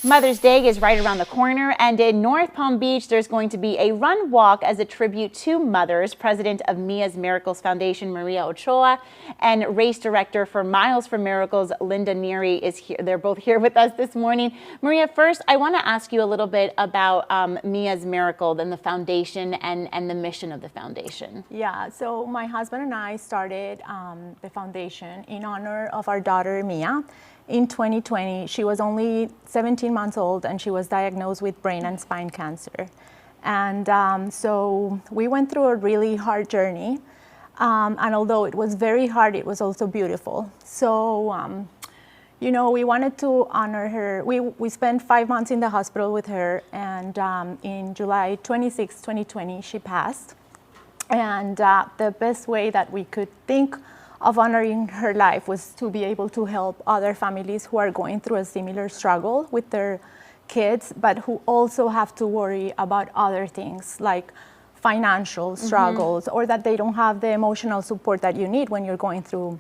Mother's Day is right around the corner, and in North Palm Beach, there's going to be a run walk as a tribute to mothers. President of Mia's Miracles Foundation, Maria Ochoa, and race director for Miles for Miracles, Linda Neary, is here. They're both here with us this morning. Maria, first, I want to ask you a little bit about Mia's Miracle and the foundation and the mission of the foundation. Yeah, so my husband and I started the foundation in honor of our daughter, Mia. In 2020, she was only 17 months old and she was diagnosed with brain and spine cancer. And so we went through a really hard journey. And although it was very hard, it was also beautiful. So, you know, we wanted to honor her. We spent 5 months in the hospital with her, and in July 26, 2020, she passed. And the best way that we could think of honoring her life was to be able to help other families who are going through a similar struggle with their kids, but who also have to worry about other things like financial struggles, or that they don't have the emotional support that you need when you're going through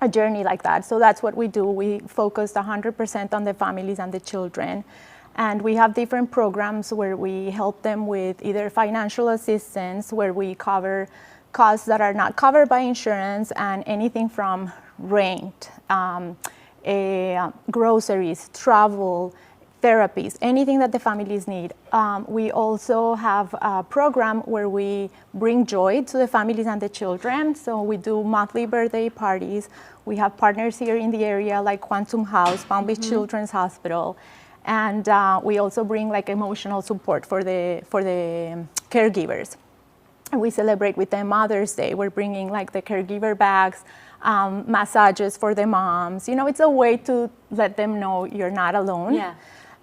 a journey like that. So that's what we do. We focused 100% on the families and the children. And we have different programs where we help them with either financial assistance, where we cover costs that are not covered by insurance, and anything from rent, groceries, travel, therapies, anything that the families need. We also have a program where we bring joy to the families and the children. So we do monthly birthday parties. We have partners here in the area like Quantum House, Palm Beach Children's Hospital. And we also bring like emotional support for the caregivers. And we celebrate with them Mother's Day. We're bringing like the caregiver bags, massages for the moms. You know, it's a way to let them know you're not alone. Yeah.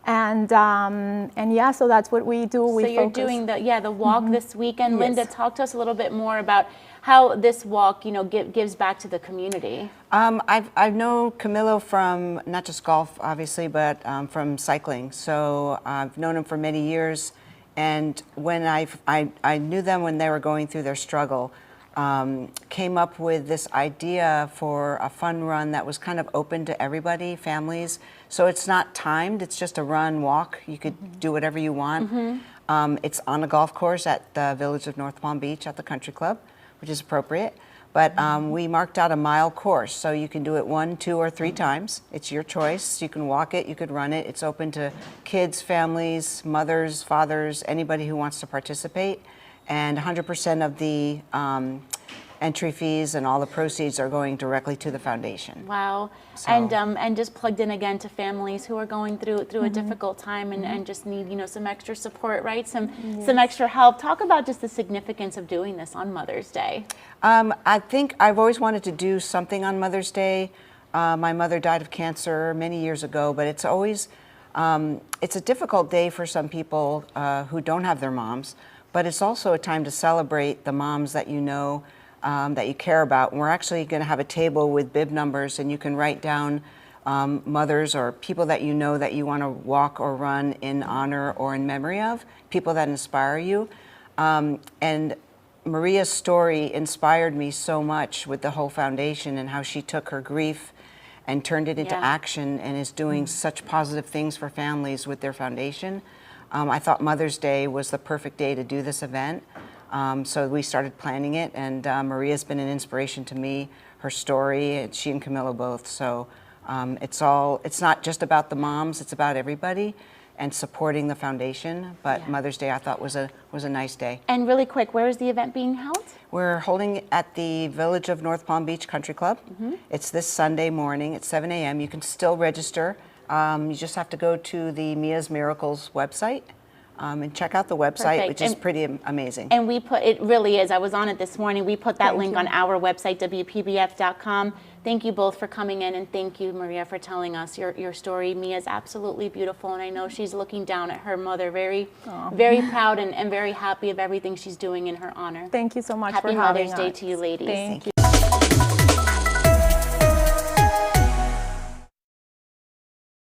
And yeah, so that's what we do. So you're doing the walk this weekend. Yes. Linda, talk to us a little bit more about how this walk, you know, gives back to the community. I've known Camilo from not just golf, obviously, but from cycling. So I've known him for many years. And when I knew them when they were going through their struggle, came up with this idea for a fun run that was kind of open to everybody, families. So it's not timed, it's just a run, walk. You could do whatever you want. It's on a golf course at the Village of North Palm Beach at the Country Club, which is appropriate. But we marked out a mile course, so you can do it 1, 2, or 3 times. It's your choice. You can walk it, you could run it. It's open to kids, families, mothers, fathers, anybody who wants to participate. And 100% of the entry fees and all the proceeds are going directly to the foundation. Wow. So. And just plugged in again to families who are going through a difficult time and just need, you know, some extra support, right? Some extra help. Talk about just the significance of doing this on Mother's Day. I think I've always wanted to do something on Mother's Day. My mother died of cancer many years ago, but it's always, it's a difficult day for some people who don't have their moms, but it's also a time to celebrate the moms that you know, that you care about. And we're actually going to have a table with bib numbers, and you can write down mothers or people that you know that you want to walk or run in honor or in memory of, people that inspire you. And Maria's story inspired me so much with the whole foundation and how she took her grief and turned it into action and is doing such positive things for families with their foundation. I thought Mother's Day was the perfect day to do this event. So we started planning it, and Maria's been an inspiration to me, her story, and she and Camilo both. So it's not just about the moms, it's about everybody and supporting the foundation. But Mother's Day I thought was a nice day. And really quick, where is the event being held? We're holding it at the Village of North Palm Beach Country Club. It's this Sunday morning at 7 a.m. You can still register. You just have to go to the Mia's Miracles website. And check out the website, which is pretty amazing. And we put, it really is, I was on it this morning, we put that link on our website, WPBF.com. Thank you both for coming in, and thank you, Maria, for telling us your story. Mia's absolutely beautiful, and I know she's looking down at her mother very proud and very happy of everything she's doing in her honor. Thank you so much for having us. Happy Mother's Day to you, ladies. Thank you.